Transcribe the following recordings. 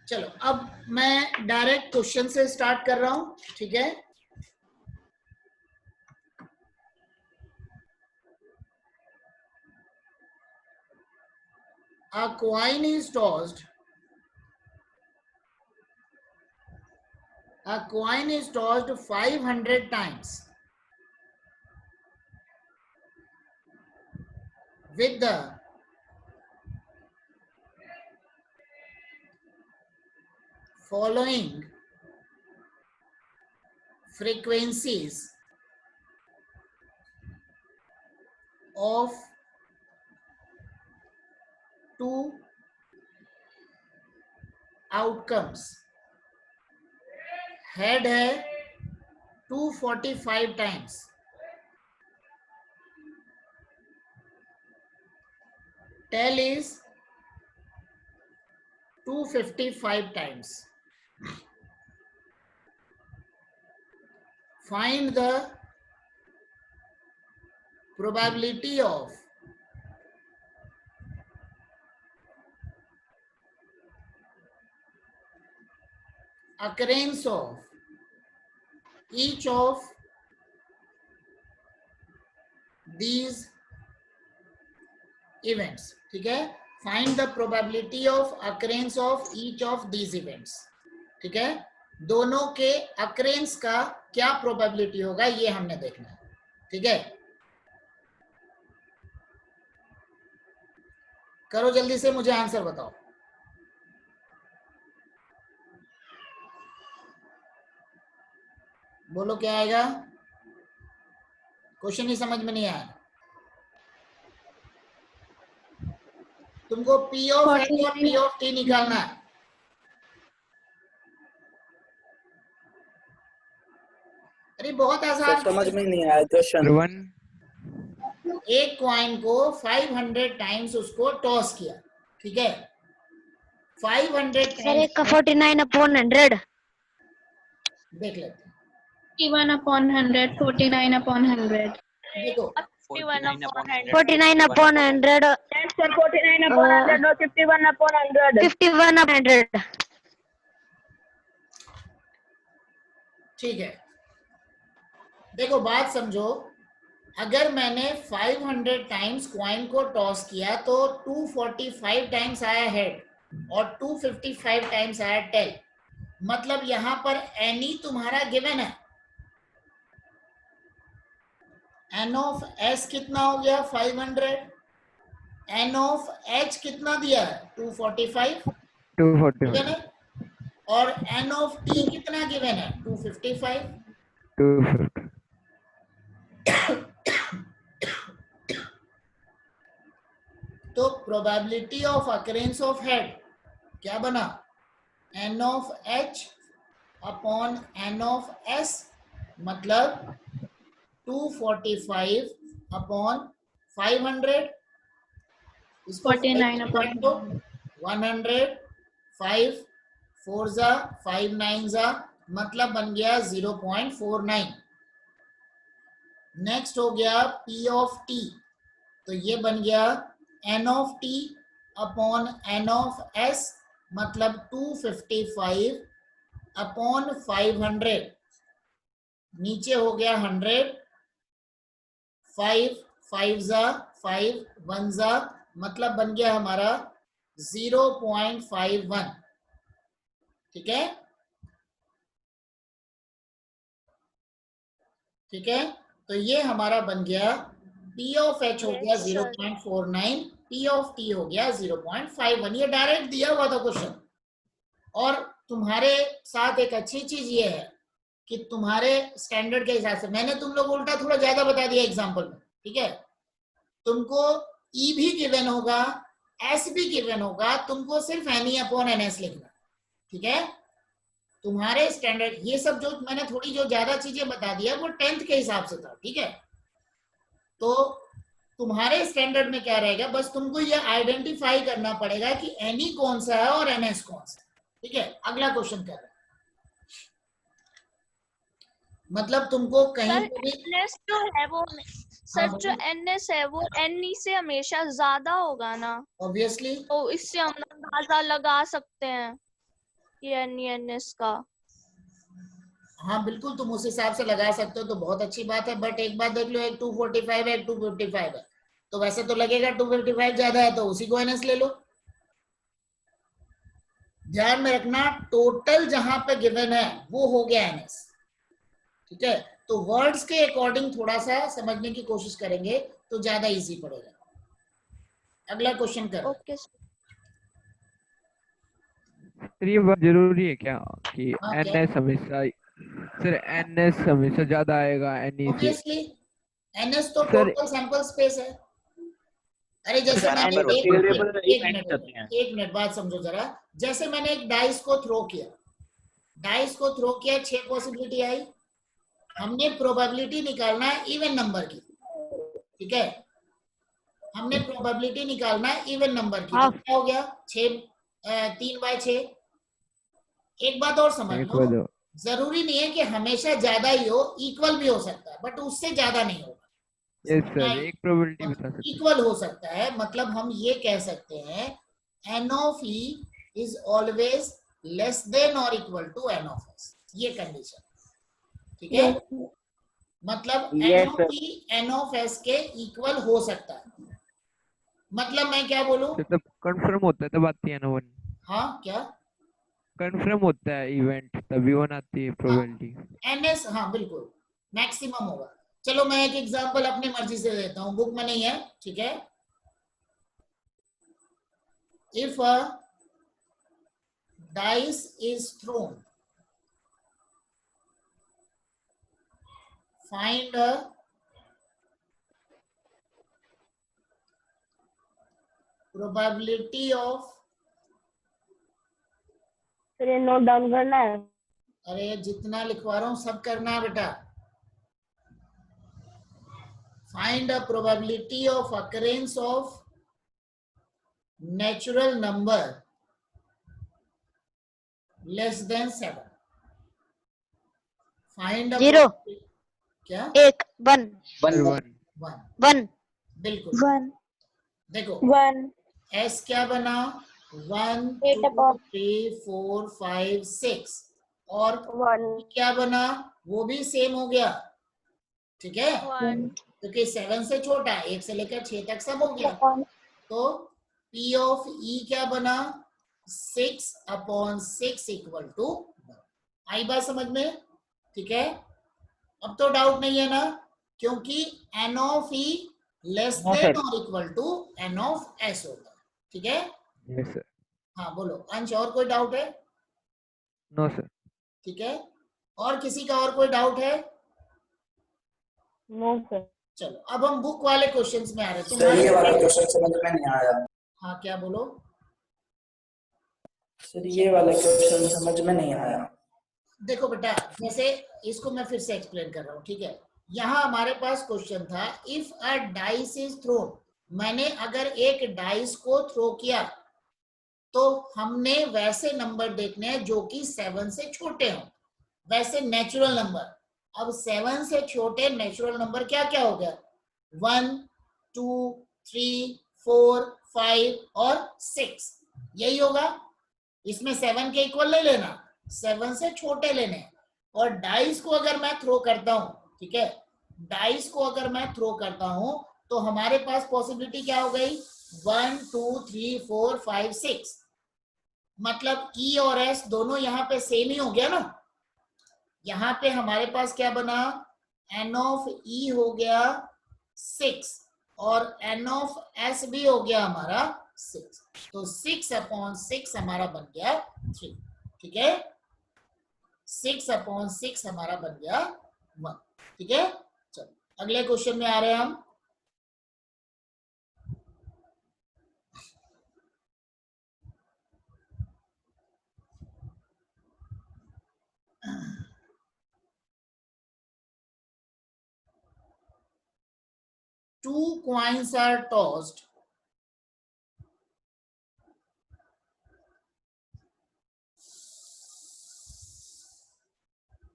चलो अब मैं डायरेक्ट क्वेश्चन से स्टार्ट कर रहा हूं, ठीक है। A coin is tossed. A coin is tossed 500 times with the following frequencies of 2 outcomes. Head है 245 times, tail is 255 times. Find the probability of occurrence of each of these events. ठीक है, find the probability of occurrence of each of these events. ठीक है, दोनों के occurrence का क्या probability होगा ये हमने देखना है. ठीक है, करो जल्दी से, मुझे आंसर बताओ. बोलो क्या आएगा. क्वेश्चन ही समझ में नहीं आया. तुमको P ऑफ H और P ऑफ T निकालना है. अरे बहुत आसान, समझ में नहीं आया क्वेश्चन. एक कॉइन को 500 टाइम्स उसको टॉस किया, ठीक है. 500 टाइम्स का 49/100 देख लेते हैं. 51/100, 49/100. देखो 49/100 49/100 or 51/100. 51/100. ठीक है, देखो बात समझो. अगर मैंने 500 टाइम्स कॉइन को टॉस किया तो 245 टाइम्स आया हेड और 255 टाइम्स आया टेल. मतलब यहां पर एनी तुम्हारा गिवन है. एन ऑफ एस कितना हो गया 500. एन ऑफ एच कितना दिया है 245, ठीक है ना. और एन ऑफ टी कितना गिवन है 255. तो probability of occurrence of head क्या बना, n of h upon n of s, मतलब 245 अपॉन 500. 100, 5 4 जा 5 9 जा, मतलब बन गया 0.49. नेक्स्ट हो गया P ऑफ T, तो ये बन गया N of T upon N of S, मतलब 255 अपॉन 500. नीचे हो गया 100, 5 5 जा 5 1 जा, मतलब बन गया हमारा 0.51. ठीक है, ठीक है. तो ये हमारा बन गया P ऑफ H हो गया 0.49, P ऑफ T हो गया 0.51. ये डायरेक्ट दिया हुआ था क्वेश्चन. और तुम्हारे साथ एक अच्छी चीज ये है कि तुम्हारे स्टैंडर्ड के हिसाब से मैंने तुम लोग उल्टा थोड़ा ज्यादा बता दिया एग्जांपल में. ठीक है, तुमको E भी गिवन होगा, S भी गिवन होगा, तुमको सिर्फ NE अपॉन NS लिखना. ठीक है, तुम्हारे स्टैंडर्ड ये सब जो मैंने थोड़ी जो ज्यादा चीजें बता दिया वो 10th के हिसाब से था. ठीक है, तो तुम्हारे स्टैंडर्ड में क्या रहेगा, बस तुमको ये आइडेंटिफाई करना पड़ेगा कि NE कौन सा है और NS कौन सा है. ठीक है, अगला क्वेश्चन कर रहे हैं. मतलब तुमको कहीं सर भी NS जो है वो सर जो NS है वो NE से हमेशा ज्यादा होगा ना, ऑब्वियसली. तो इससे हम अंदाजा लगा सकते हैं. ये NENS का। हाँ बिल्कुल, तुम उस हिसाब से लगा सकते हो तो बहुत अच्छी बात है, बट एक बात देख लो, एक 245 है, एक 255 है, तो वैसे तो लगेगा 255 ज्यादा है, तो उसी को NS ले लो। ध्यान में रखना, टोटल जहां पे गिवन है वो हो गया NS। ठीक है, तो वर्ड्स के अकॉर्डिंग थोड़ा सा समझने की कोशिश करेंगे तो ज्यादा इजी पड़ेगा। अगला क्वेश्चन करो। ओके सर ये बात जरूरी है क्या कि हाँ क्या, एनएस हमेशा, सर एनएस हमेशा ज्यादा आएगा एनई से? ऑब्वियसली NS तो सर टोटल सैंपल स्पेस है। अरे जैसे सर मैंने एनएस एक फेवरेबल एक मिनट, एक मिनट बात समझो जरा। जैसे मैंने एक डाइस को थ्रो किया, डाइस को थ्रो किया, 6 पॉसिबिलिटी आई, हमने प्रोबेबिलिटी निकालना है इवन नंबर की। ठीक है, हमने प्रोबेबिलिटी निकालना है इवन नंबर की, तो हाँ। क्या हो गया, 3/6। एक बात और समझ एक लो, बार दो। जरूरी नहीं है कि हमेशा ज्यादा ही हो, इक्वल भी हो सकता है, बट उससे ज्यादा नहीं होगा। यस सर, एक प्रोबेबिलिटी बता सकते हैं। इक्वल हो सकता है, मतलब हम ये कह सकते हैं n of e is always less than or equal to n of s, ये कंडीशन। ठीक है, मतलब Yes, n of e n of s के इक्वल हो सकता है। मतलब मैं क्या बोलूं, तब कंफर्म होता है, तब आती है ना वन। हाँ क्या, कंफर्म होता है इवेंट, तभी वन आती है प्रोबेबिलिटी। NS, हाँ बिल्कुल मैक्सिमम होगा। चलो मैं एक एग्जांपल अपनी मर्जी से देता हूं, बुक में नहीं है। ठीक है, if a dice is thrown, find a probability of, फिर ये नोट डाउन करना है। अरे जितना लिखवा रहा हूं सब करना है बेटा। Find a probability of occurrence of natural number less than 7। Find a 0 क्या, 1 1 सर वन। 1, 1 बिल्कुल। 1 देखो 1 S क्या बना, 1 8 2 upon 3 4 5 6, और 1 क्या बना, वो भी सेम हो गया। ठीक है, 1 क्योंकि 7 से छोटा, 1 से लेकर 6 तक सब हो गया। upon तो P ऑफ E क्या बना, 6/6 इक्वल टू 1। आई बात समझ में? ठीक है, अब तो डाउट नहीं है ना, क्योंकि N of E less than or equal to N of S होता है। ठीक है, यस सर। हाँ बोलो अंश, और कोई डाउट है? No sir. ठीक है, और किसी का और कोई डाउट है? No sir. चलो अब हम बुक वाले क्वेश्चंस में आ रहे हैं। सर ये वाला तुम्हारे, क्वेश्चन समझ में नहीं आया। हाँ क्या बोलो, सर ये वाला क्वेश्चन समझ में नहीं आया। देखो बेटा, जैसे इसको मैं फिर से एक्सप्लेन कर रहा हूँ। ठीक है, यहाँ हमारे पास क्वेश्चन था, if a dice is throne, मैंने अगर एक डाइस को थ्रो किया तो हमने वैसे नंबर देखने हैं जो कि 7 से छोटे हों, वैसे नेचुरल नंबर। अब 7 से छोटे नेचुरल नंबर क्या क्या हो गया, 1 2 3 4 5 और 6, यही होगा। इसमें 7 के इक्वल नहीं लेना, 7 से छोटे लेने। और डाइस को अगर मैं थ्रो करता हूं, ठीक है, डाइस को अगर मैं थ्रो करता हूं तो हमारे पास पॉसिबिलिटी क्या हो गई, 1 2 3 4 5 6, मतलब E और S दोनों यहाँ पे सेम ही हो गया ना। यहाँ पे हमारे पास क्या बना, N ऑफ E हो गया 6 और N ऑफ S भी हो गया हमारा 6, तो 6/6 हमारा बन गया 3। ठीक है, 6/6 हमारा बन गया 1। ठीक है, चलो अगले क्वेश्चन में आ रहे हैं हम। Two coins are tossed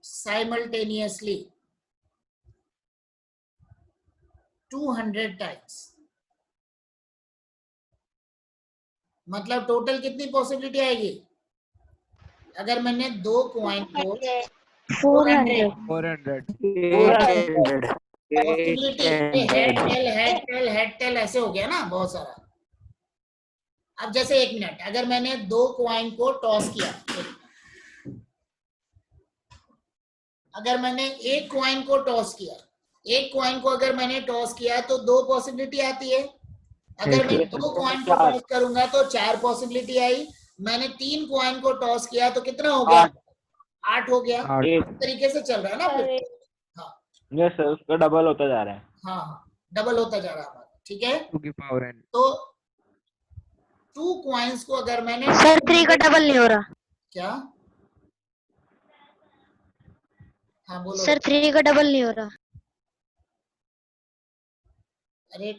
simultaneously 200 times, मतलब टोटल कितनी पॉसिबिलिटी आएगी, अगर मैंने दो कॉइन को 400. 400. पॉसिबिलिटी हेड टेल ऐसे हो गया ना बहुत सारा। अब जैसे 1 मिनट, अगर मैंने दो कॉइन को टॉस किया, अगर मैंने एक कॉइन को टॉस किया, एक कॉइन को अगर मैंने टॉस किया तो दो पॉसिबिलिटी आती है। अगर मैं दो कॉइन को टॉस करूंगा तो 4 पॉसिबिलिटी आई। मैंने 3 कॉइन को टॉस किया तो कितना हो गया? 8 हो गया। 8. इस तरीके से चल रहा है ना फिर। हाँ यस सर, उसका डबल होता जा रहा है। हाँ, डबल होता जा रहा है हमारा, ठीक है। 2 की पावर n. तो 2 कॉइन्स को अगर मैंने सर 3 का डबल नहीं हो रहा. क्या? हाँ बोलो। सर 3 का डबल नहीं हो रहा. अरे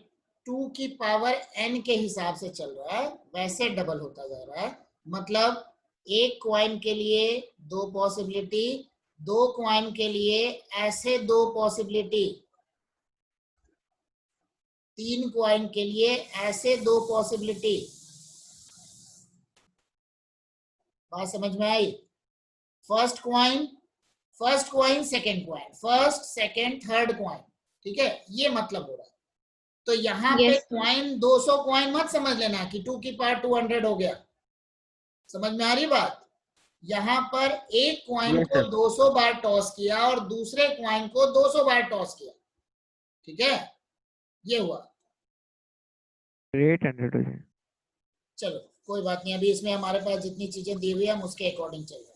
2 की पावर n के हिसाब से चल रहा है, वैसे डबल होता जा रहा है। मतलब एक कॉइन के लिए दो पॉसिबिलिटी, दो कॉइन के लिए ऐसे दो पॉसिबिलिटी, 3 कॉइन के लिए ऐसे दो पॉसिबिलिटी। बात समझ में आई? First coin second coin, first second third coin, ठीक है, ये मतलब हो रहा है। तो यहाँ पे कॉइन 200 कॉइन मत समझ लेना कि 2 की पावर 200 हो गया। समझ में आ रही बात? यहाँ पर एक कॉइन को 200 बार टॉस किया और दूसरे कॉइन को 200 बार टॉस किया, ठीक है, ये हुआ। 800 हो जाए. चलो कोई बात नहीं, अभी इसमें हमारे पास जितनी चीजें दी हुई है हम उसके अकॉर्डिंग चल रहे हैं।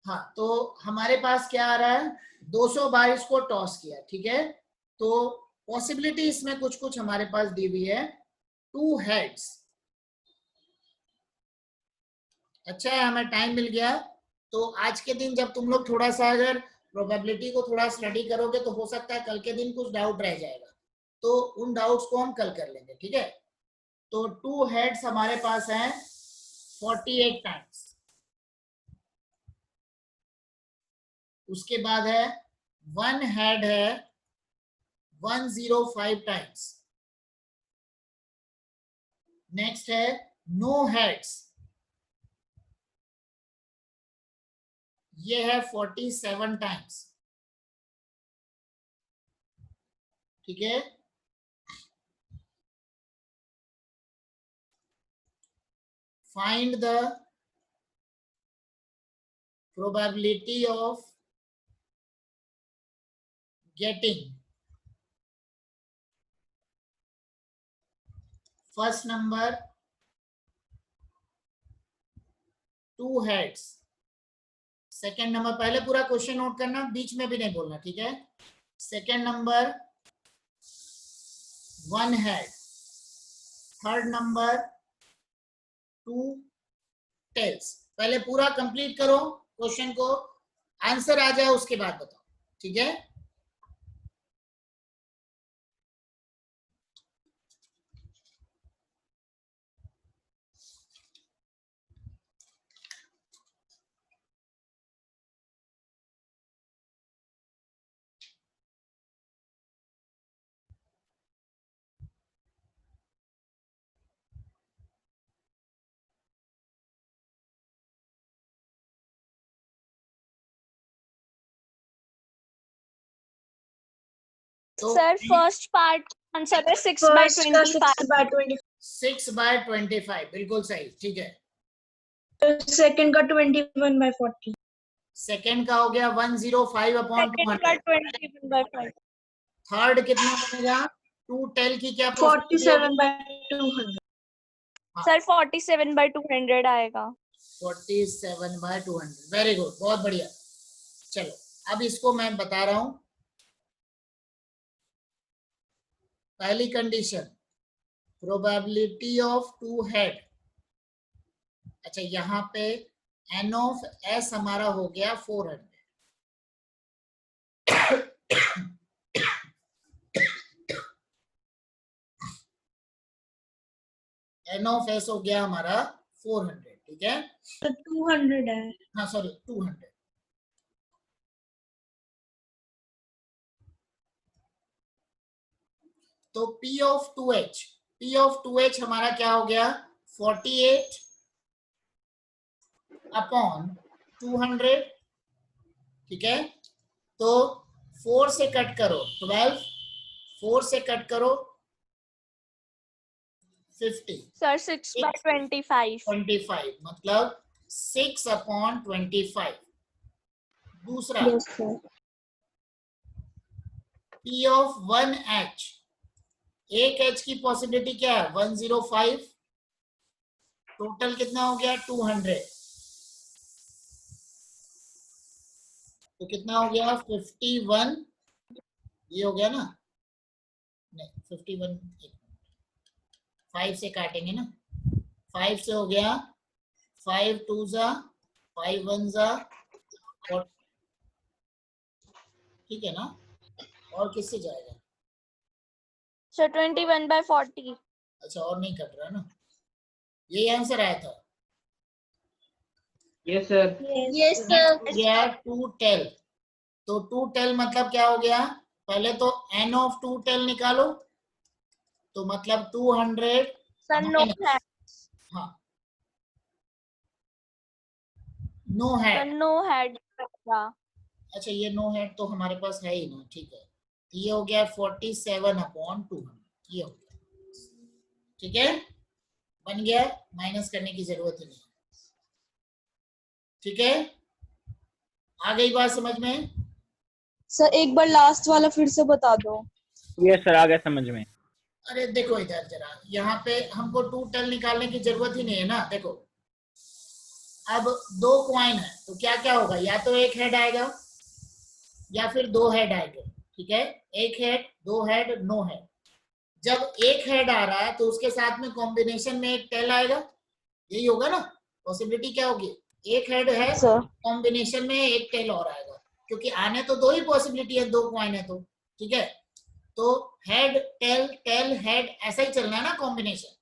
हाँ, तो हमारे पास क्या आ रहा है? 200 बार इसको टॉस किया, ठीक है। तो पॉसिबिलिटी इसमें कुछ कुछ हमारे पास दी हुई है। 2 हेड्स। अच्छा है, हमें टाइम मिल गया। तो आज के दिन जब तुम लोग थोड़ा सा अगर प्रोबेबिलिटी को थोड़ा स्टडी करोगे तो हो सकता है कल के दिन कुछ डाउट रह जाएगा, तो उन डाउट्स को हम कल कर लेंगे, ठीक है। तो 2 हेड्स हमारे पास हैं 48 टाइम्स। उसके बाद है 1 हेड है 105 टाइम्स। नेक्स्ट है नो हेड्स, ये है 47 टाइम्स, ठीक है। Find the probability of getting first number 2 heads, second number, पहले पूरा क्वेश्चन नोट करना, बीच में भी नहीं बोलना, ठीक है। Second number 1 head, third number 2 tails. पहले पूरा कंप्लीट करो क्वेश्चन को, आंसर आ जाए उसके बाद बताओ, ठीक है। तो सर फर्स्ट पार्ट आंसर है 6/25. 6/25 बिल्कुल सही, ठीक है। सेकंड का 21/40. सेकेंड का हो गया 105/200। 21/5. थर्ड कितना बनेगा? 2 टेल की क्या 47/200. सर 47/200 आएगा. 47/200, वेरी गुड, बहुत बढ़िया। चलो अब इसको मैं बता रहा हूं। पहली कंडीशन, प्रोबेबिलिटी ऑफ 2 हेड। अच्छा, यहाँ पे n ऑफ s हमारा हो गया 400। n ऑफ s हो गया हमारा 400, ठीक है। तो 200 है. हाँ सॉरी 200। तो p of 2h, P of 2H हमारा क्या हो गया 48 अपॉन 200, ठीक है। तो 4 से कट करो 12, 4 से कट करो 50, सर 6/25. 25 मतलब 6 अपॉन 25। दूसरा Yes, sir. P of 1H, एक H की पॉसिबिलिटी क्या है 105, टोटल कितना हो गया 200, तो कितना हो गया 51, ये हो गया ना, नहीं 51, 5 से काटेंगे ना, 5 से हो गया 5 2 जा 5 1 जा, और ठीक है ना, और किससे जाएगा, सर 21/40. अच्छा और नहीं कट रहा ना, यही आंसर आया था। Yes sir. Yes, sir. हो गया 2 टेल, तो 2 टेल मतलब क्या हो गया, पहले तो n ऑफ 2 टेल निकालो, तो मतलब 200 सर नो minus, हैड. हाँ नो है, सर नो हैड. अच्छा ये नो हेड तो हमारे पास है ही ना, ठीक है। तो ये हो गया 47 अपॉन 200, ये हो गया, ठीक है, बन गया, माइनस करने की जरूरत ही नहीं, ठीक है। आ गई बात समझ में? सर एक बार लास्ट वाला फिर से बता दो। यस सर, आ गया समझ में। अरे देखो इधर जरा, यहाँ पे हमको 2 टेल निकालने की जरूरत ही नहीं है ना, देखो अब 2 क्वाइन है तो क्या क्या होगा, या तो एक हेड आएगा या फिर 2 हेड आएंगे, ठीक है, एक हेड 2 हेड नो हेड। जब एक हेड आ रहा है तो उसके साथ में कॉम्बिनेशन में एक टेल आएगा, यही होगा ना, पॉसिबिलिटी क्या होगी, एक हेड है सर कॉम्बिनेशन में एक टेल और आएगा, क्योंकि आने तो 2 ही पॉसिबिलिटी है, 2 क्वाइन है तो, ठीक है। तो हेड टेल टेल हेड ऐसा ही चलना है ना कॉम्बिनेशन।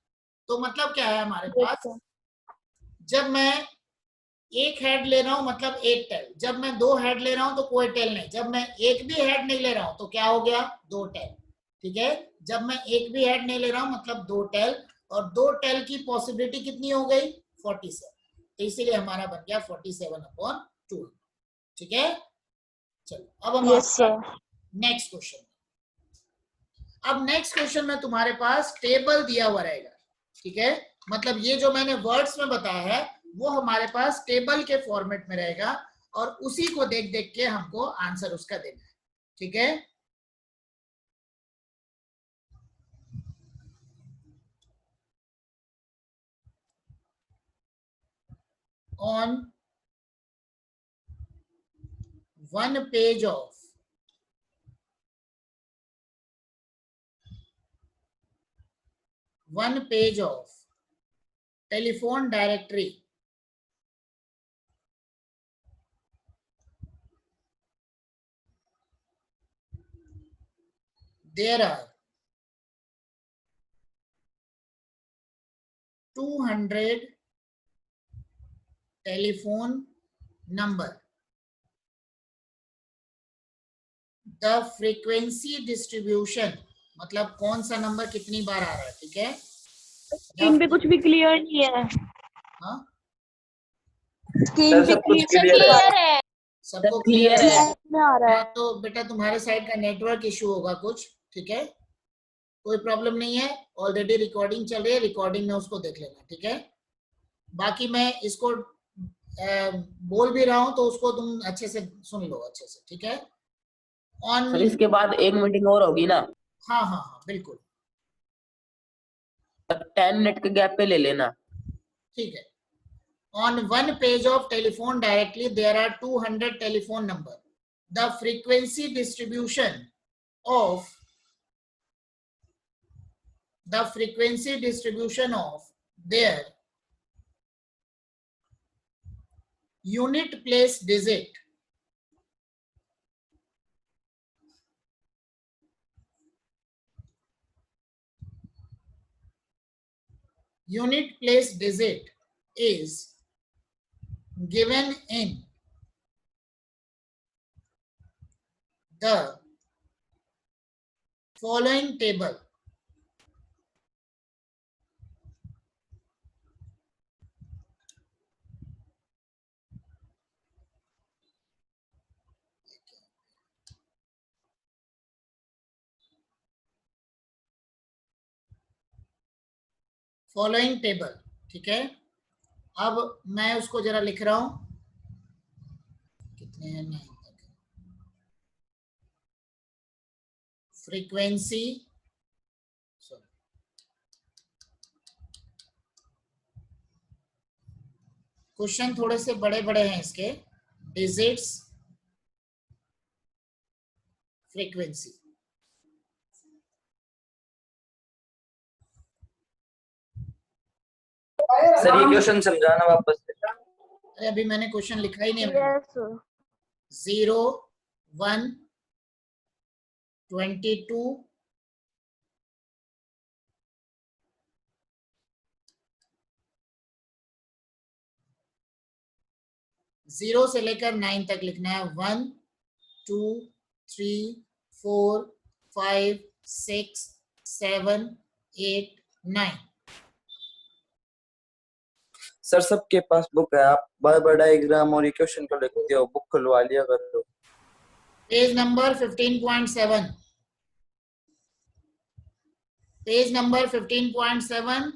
तो मतलब क्या है हमारे पास, जब मैं एक हेड ले रहा हूं मतलब एक टेल, जब मैं 2 हेड ले रहा हूं तो कोई टेल नहीं, जब मैं एक भी हेड नहीं ले रहा हूं तो क्या हो गया 2 टेल, ठीक है। जब मैं एक भी हेड नहीं ले रहा हूं मतलब 2 टेल, और 2 टेल की पॉसिबिलिटी कितनी हो गई 47, तो इसीलिए हमारा बन गया 47 अपॉन 2, ठीक है। चलो अब हम यस सर। Next question. अब नेक्स्ट क्वेश्चन में तुम्हारे पास टेबल दिया हुआ रहेगा, ठीक है, मतलब ये जो मैंने वर्ड्स में बताया है वो हमारे पास टेबल के फॉर्मेट में रहेगा, और उसी को देख देख के हमको आंसर उसका देना है, ठीक है। On one page of telephone directory, there are 200 telephone number, the frequency distribution मतलब कौन सा नंबर कितनी बार आ रहा है, ठीक है। स्क्रीन पे कुछ भी क्लियर नहीं है। हाँ स्क्रीन पे सब कुछ क्लियर क्लियर है. सबको क्लियर क्लियर है। है? में आ रहा हाँ है। तो बेटा तुम्हारे साइड का नेटवर्क इशू होगा कुछ, ठीक है, कोई प्रॉब्लम नहीं है, ऑलरेडी रिकॉर्डिंग चल रही है, रिकॉर्डिंग में उसको देख लेना, ठीक है। बाकी मैं इसको बोल भी रहा हूं तो उसको तुम अच्छे से सुन लो अच्छे से, ठीक है। ऑन सर इसके बाद एक मीटिंग और होगी ना, हाँ हाँ हाँ बिल्कुल 10 मिनट के गैप पे ले लेना। ठीक है। On one page of telephone directory, there are 200 telephone number. The frequency distribution of their unit place digit is given in the following table. Following table, ठीक है। अब मैं उसको जरा लिख रहा हूं, कितने हैं 9 तक। फ्रीक्वेंसी, क्वेश्चन थोड़े से बड़े बड़े हैं इसके। डिजिट्स, फ्रीक्वेंसी, सर ये क्वेश्चन समझाना वापस से। अरे अभी मैंने क्वेश्चन लिखा ही नहीं है। Yes, sir. 0, 1, 22, 0 से लेकर 9 तक लिखना है। 1, 2, 3, 4, 5, 6, 7, 8, 9। सर सबके पास बुक है, आप बार बार डायग्राम और इक्वेशन को लिखते हो, बुक खुलवा लिया करो। Page number 15.7, page number 15.7,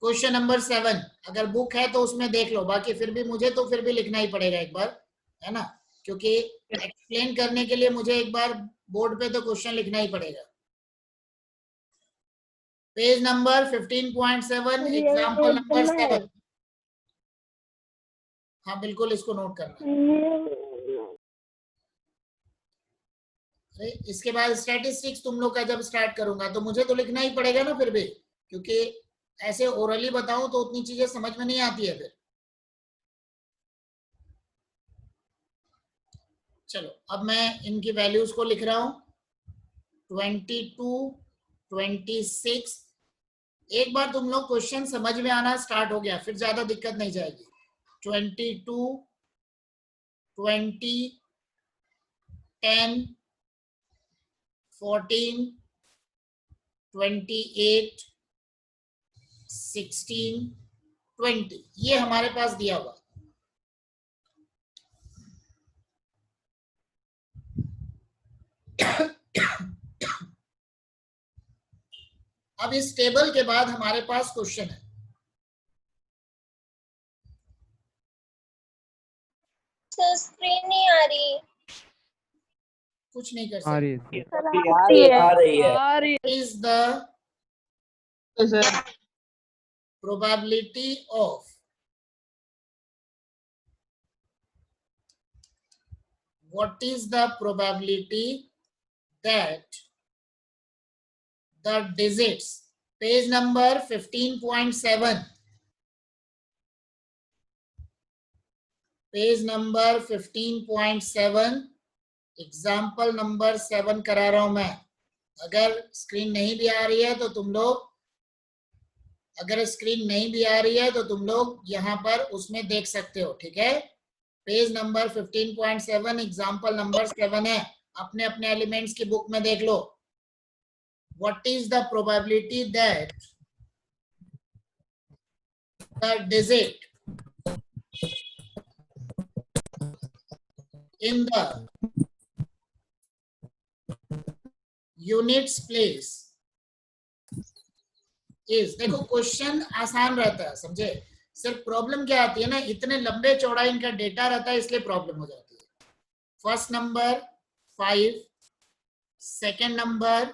question number 7। अगर बुक है तो उसमें देख लो, बाकी फिर भी मुझे तो फिर भी लिखना ही पड़ेगा एक बार, है ना, क्योंकि एक्सप्लेन करने के लिए मुझे एक बार बोर्ड पे तो क्वेश्चन लिखना ही पड़ेगा। Page number 15.7, example number 7। हाँ बिल्कुल, इसको नोट करना है। इसके बाद स्टैटिस्टिक्स तुम लोग का जब स्टार्ट करूंगा तो मुझे तो लिखना ही पड़ेगा ना फिर भी, क्योंकि ऐसे ओरली बताऊं तो उतनी चीजें समझ में नहीं आती है फिर। चलो अब मैं इनकी वैल्यूज को लिख रहा हूं। 22, 26। एक बार तुम लोग क्वेश्चन समझ में आना स्टार्ट हो गया फिर ज्यादा दिक्कत नहीं जाएगी। 22, 20, 10, 14, 28, 16, 20, ये हमारे पास दिया हुआ। अब इस टेबल के बाद हमारे पास क्वेश्चन है। सर स्क्रीन नहीं आ रही। कुछ नहीं कर आ रही सकते। है आ रही है। Is the probability of what is the probability that the digits, page number 15.7, page number 15.7, example number 7 करा रहा हूं मैं। अगर स्क्रीन नहीं भी आ रही है तो तुम लोग, अगर स्क्रीन नहीं भी आ रही है तो तुम लोग यहाँ पर उसमें देख सकते हो, ठीक है। पेज नंबर 15.7, एग्जाम्पल नंबर 7 है। अपने अपने एलिमेंट्स की बुक में देख लो। What is the probability that the digit in the units place is, देखो क्वेश्चन आसान रहता है, समझे। सिर्फ प्रॉब्लम क्या आती है ना, इतने लंबे चौड़ा इनका डेटा रहता है इसलिए प्रॉब्लम हो जाती है। First number 5, second number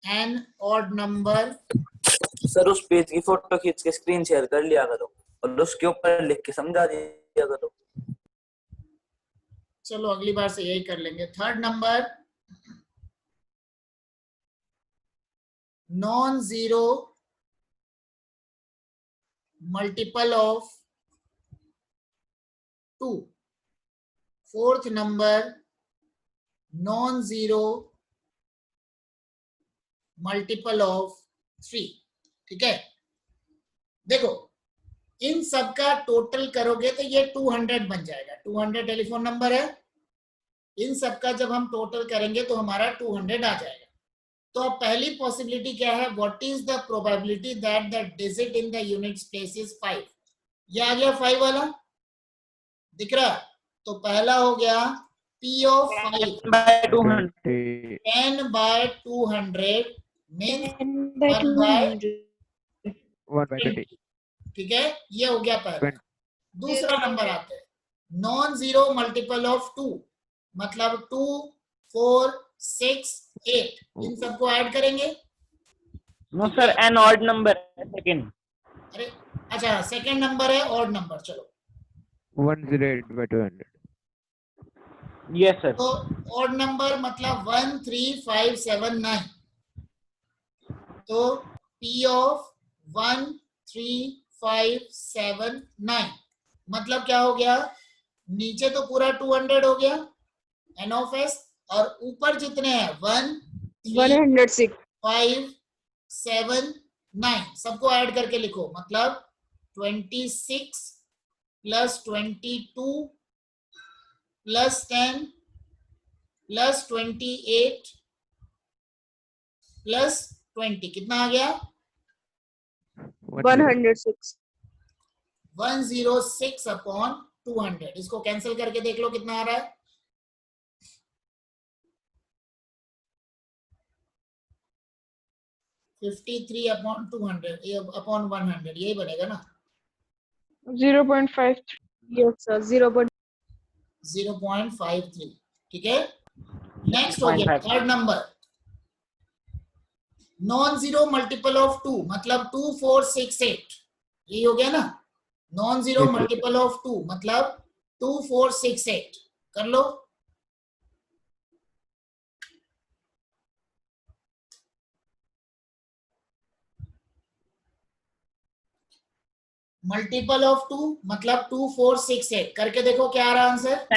an odd number. Sir उस पेज की फोटो खींच के स्क्रीन शेयर कर लिया करो और उसके ऊपर लिख के समझा दिया करो। चलो अगली बार से यही कर लेंगे। Third number non zero multiple of 2। Fourth number non zero multiple of 3, ठीक है। देखो इन सब का टोटल करोगे तो ये 200 बन जाएगा। 200 टेलीफोन नंबर है, इन सब का जब हम टोटल करेंगे तो हमारा 200 आ जाएगा। तो अब पहली पॉसिबिलिटी क्या है, what is the probability that the digit in the unit place is 5। ये आ गया 5 वाला, दिख रहा। तो पहला हो गया P of 5 10 by 200 means 1 by 120. ठीक है, ये हो गया पहला। दूसरा नंबर आता है नॉन जीरो मल्टीपल ऑफ 2, मतलब 2, 4, 6, 8, इन सबको ऐड करेंगे। No sir, an odd number second. अरे अच्छा, सेकंड नंबर है ऑड नंबर, चलो 108 by 200. Yes sir. तो ऑड नंबर मतलब 1, 3, 5, 7, 9। तो P ऑफ 1, 3, 5, 7, 9 मतलब क्या हो गया, नीचे तो पूरा 200 हो गया N ऑफ S, और ऊपर जितने हैं 1, 3, 106 5, 7, 9 सबको ऐड करके लिखो, मतलब 26 प्लस 22 प्लस 10 प्लस 28 प्लस 20, कितना आ गया 106 106 अपॉन 200। इसको कैंसिल करके देख लो कितना आ रहा है, $53 अपॉन 200 अपॉन 100, यही बनेगा ना 0.53 यस सर 0.53। ठीक है, नेक्स्ट हो गया third number non zero multiple of 2, मतलब 2, 4, 6, 8, यही हो गया ना। Non zero Yes, sir. Multiple of 2 मतलब 2, 4, 6, 8, कर लो। मल्टीपल ऑफ 2 मतलब 2, 4, 6, 8, करके देखो क्या आ रहा answer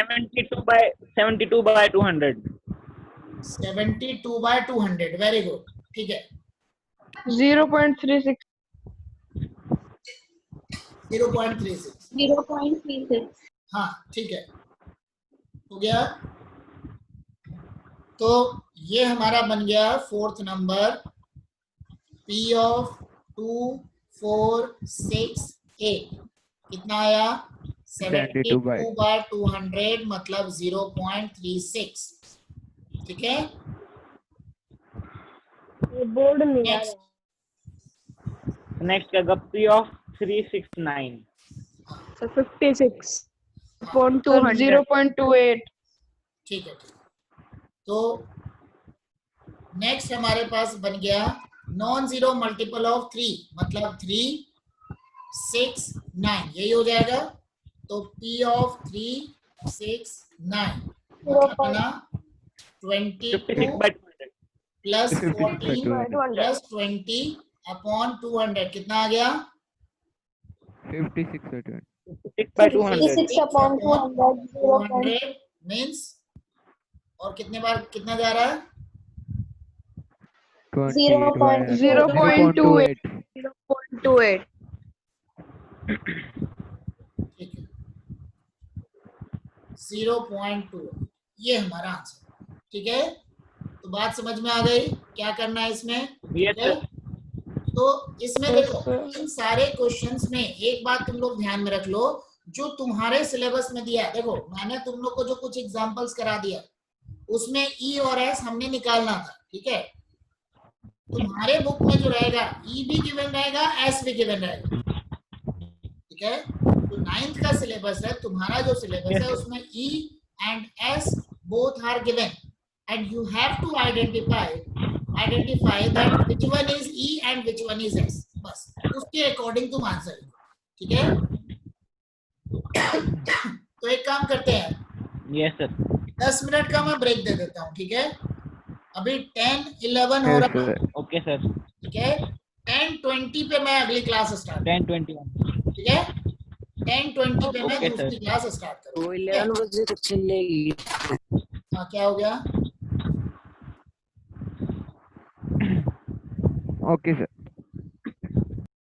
72 by 200। 72 by 200, very good. ठीक है 0.36 0.36, 0.36 हाँ ठीक है, हो गया। तो ये हमारा बन गया फोर्थ नंबर P ऑफ 2, 4, 6, 8, कितना आया 72 by 200 मतलब 0.36। ठीक है, बोर्ड नहीं आ नेक्स्ट नेक्स्ट क्या P ऑफ 369। सर 56 upon 200 0.28 ठीक है। तो नेक्स्ट हमारे पास बन गया नॉन जीरो मल्टीपल ऑफ 3, मतलब 3, 6, 9, यही हो जाएगा। तो P ऑफ 3, 6, 9 मतलब बना 22 56 by 200। Plus 56 by 14 200. Plus 20 upon 200, कितना आ गया 56 by 200. 56 by 200। 56 upon 200 200 मीन्स, और कितने बार कितना जा रहा है 28 by 0.28 0.28 ठीक है 0.2, ये हमारा आंसर। ठीक है, तो बात समझ में आ गई क्या करना है इसमें। यस ठीक है? सर। तो इसमें देखो इन सारे क्वेश्चंस में एक बात तुम लोग ध्यान में रख लो, जो तुम्हारे सिलेबस में दिया है, देखो मैंने तुम लोग को जो कुछ एग्जांपल्स करा दिया उसमें E और S हमने निकालना था। ठीक है, तुम्हारे बुक में जो रहेगा E भी गिवन रहेगा, S भी गिवन रहेगा। ठीक है, तो 9th का सिलेबस है, तुम्हारा जो सिलेबस है उसमें E and S both are given and you have to identify that which one is E and which one is S, बस उसके अकॉर्डिंग तुम आंसर लिखो। ठीक है, तो एक काम करते हैं, यस सर। 10 मिनट का मैं ब्रेक दे देता हूँ। ठीक है, अभी 10:11 हो Yes, रहा है। sir. Okay sir. ठीक है, 10:20 पे मैं अगली क्लास स्टार्ट, 10:21। ठीक है 10:20 पे मैं Okay, दूसरी sir. क्लास स्टार्ट करूँगा। 11 बजे तक चलेगी। हाँ क्या हो गया Okay, sir.